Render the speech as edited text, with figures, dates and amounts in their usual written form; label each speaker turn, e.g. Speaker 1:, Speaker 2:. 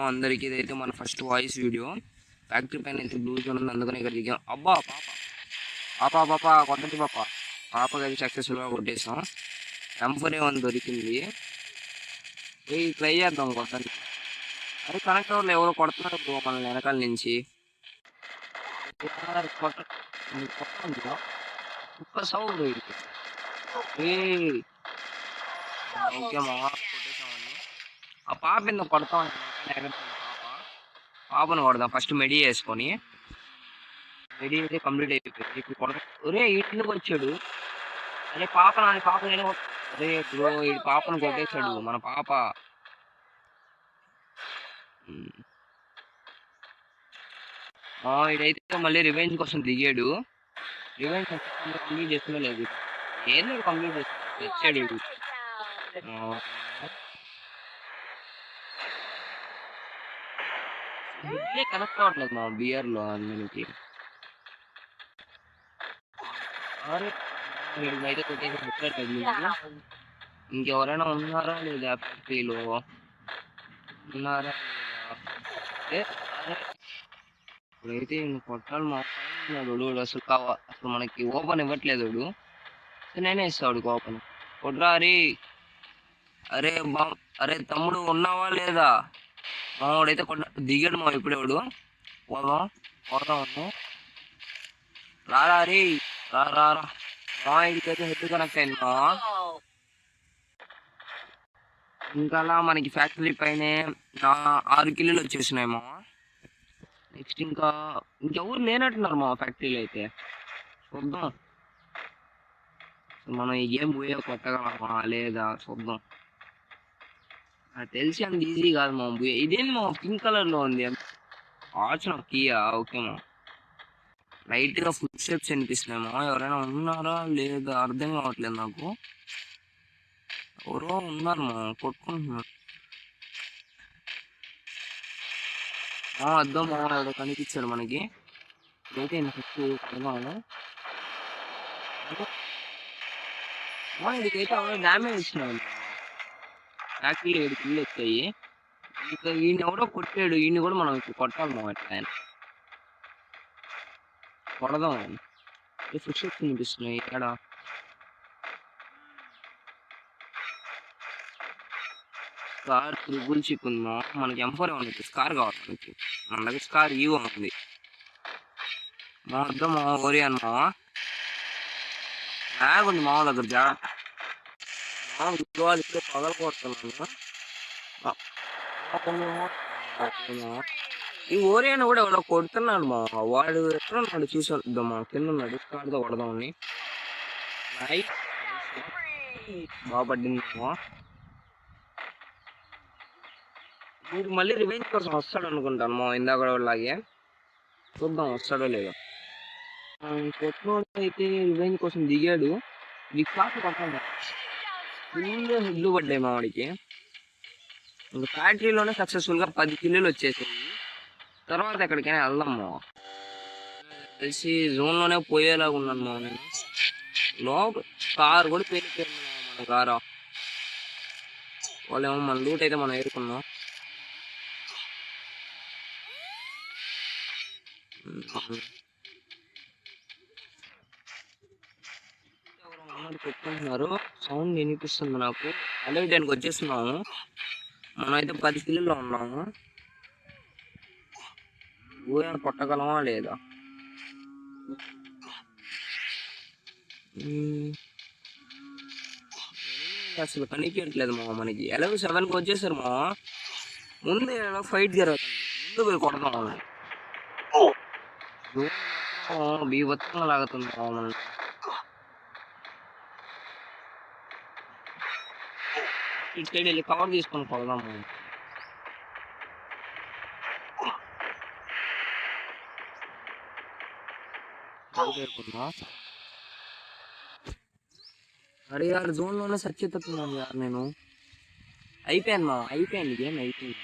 Speaker 1: అందరికీ ఇదైతే మన ఫస్ట్ వాయిస్ వీడియో. ఫ్యాక్టరీ పైన అయితే బ్లూ జోన్ ఉంది, అందుకని ఇక్కడ దిగాం. అబ్బా పాప పాప పాప కొట్టండి పాప. పాపకి అయితే సక్సెస్ఫుల్గా కొట్టేసాం. M4A1 దొరికింది. ట్రై చేద్దాం కొట్టండి. అరే కనెక్ట్ అవ్వలేదు, ఎవరో కొడుతున్నారు బ్రో మనల్ని వెనకాల నుంచి. కుక్క సౌండ్ ఓకే మా కొట్టేసామని. ఆ పాప ఎందుకు కొడతాం? పాపను కొడదాం ఫస్ట్. మెడి వేసుకొని మెడి అయితే కంప్లీట్ అయిపోయింది. ఇప్పుడు కొడతా. ఒరే ఇంటికి వచ్చాడు. అరే పాప నాని పాప నేను. అరే బ్రో ఈ పాపను కొట్టేశాడు మన పాప. ఇదైతే మళ్ళీ రివెంజ్ కోసం దిగాడు. రివెంజ్ కంప్లీట్ చేస్తున్నా లేదు, ఏం లేదు కంప్లీట్ చేస్తాడు తెచ్చాడు వీడు. కనెక్ట్ అవ్వట్లేదు మా బియర్ లో అందరికి. అయితే కొట్టేసి ఇంకెవరైనా ఉన్నారా లేదా ఫ్యాక్టరీలో? ఉన్నారా లేదా? ఇప్పుడైతే కొట్టాలి మా అసలు మనకి ఓపెన్ ఇవ్వట్లేదు. నేనే ఇస్తాడు ఓపెన్. కొట్రా రీ. అరే అరే తమ్ముడు ఉన్నావా లేదా? మావాడైతే దిగాడు మా ఇప్పుడేవాడు. పోదాం కొడదాం. రారా రీ రా. మా ఇడికైతే హెడ్ కనెక్ట్ అయింది మా. ఇంకా మనకి ఫ్యాక్టరీ పైనే 6 కిలోలు వచ్చేసినాయి మా. నెక్స్ట్ ఇంకెవరు లేనట్టున్నారు మా ఫ్యాక్టరీలో అయితే. చూద్దాం మనం ఈ గేమ్ పోయే కొట్టగలమా లేదా చూద్దాం. నాకు తెలిసి అంత ఈజీ కాదు మా పోయే. ఇదేంటి మా పింక్ కలర్ లో ఉంది ఆచన కియా. ఓకే మా లైట్ గా ఫుడ్ స్టెప్స్ అనిపిస్తున్నాయి మా. ఎవరైనా ఉన్నారా లేదా అర్థం కావట్లేదు నాకు. ఎవరో ఉన్నారు మా కొట్టుకుంటున్నారు. అర్థం ఎవరో కనిపించాడు మనకి. అయితే ఇదికైతే డ్యామేజ్ ఇచ్చినాడు. ఫ్యాక్టరీలో 7 కిల్లు వచ్చాయి. ఇంకా ఈయన ఎవరో కొట్టాడు, ఈయన కూడా మనం కొట్టాలి మా. ఆయన కొడదాం. ఫుడ్ స్టెప్స్ కనిపిస్తున్నాయి ఇక్కడ. స్కార్ ట్రిపుల్ చిప్ ఉందా మనకి? M4A1 స్కార్ కావాలి మనకి. మన దగ్గర స్కార్ ఈవో ఉంది మా వద్ద. మా ఓరియాన్ మా బ్యాగ్ ఉంది మా దగ్గర. జాగ్రత్త ఇప్పుడే పగలు కొడుతున్నాను. ఈ ఓరియాన్ కూడా ఎవరో కొడుతున్నాడు మా. వాడు ఎక్కడ ఉన్నాడు చూసి వద్దాం మా. కింద ఉన్నాడు, స్కార్తో కొడదామని. బాగా పడ్డింది మా. వీడు మళ్ళీ రివెంజ్ కోసం వస్తాడు అనుకుంటాను మా, ఇందాక లాగే. చూద్దాం వస్తాడో లేదో. కొట్టినోడు అయితే రివెంజ్ కోసం దిగాడు. ఇది క్లాస్ కొట్టాడు. ఫుల్ హెడ్లు పడ్డాయి మా వాడికి. ఇంకా ఫ్యాక్టరీలోనే సక్సెస్ఫుల్గా 10 కిలోలు వచ్చేసాయి. తర్వాత ఎక్కడికైనా వెళ్దాము. తెలిసి జోన్లోనే పోయేలాగా ఉన్నాను మా నేను. లోపల కారు కూడా పేలిపోయింది మన కారు. వాళ్ళేమో మన లూట్ అయితే మనం ఏరుకున్నాం. కొట్టుకుంటున్నారు, సౌండ్ వినిపిస్తుంది నాకు. అలర్ట్ దానికి వచ్చేస్తున్నాము. మనం అయితే 10 కిలోలో ఉన్నాము. ఊరేమైనా కొట్టగలమా లేదా? అసలు కనిపించట్లేదు మా. మనకి 11-7కి వచ్చేసారు మా. ముందు ఫైట్ జరుగుతుంది, ముందు పోయి కొడతాం. బీభత్సంగా లాగుతుంది మా మనల్ని. ఇటు సైడ్ వెళ్ళి కవర్ తీసుకొని కొడదాము. అరే యార్ జోన్ లోనే సచ్చేస్తున్నాను యార్ నేను. అయిపోయాను మా, అయిపోయింది గేమ్ అయిపోయింది.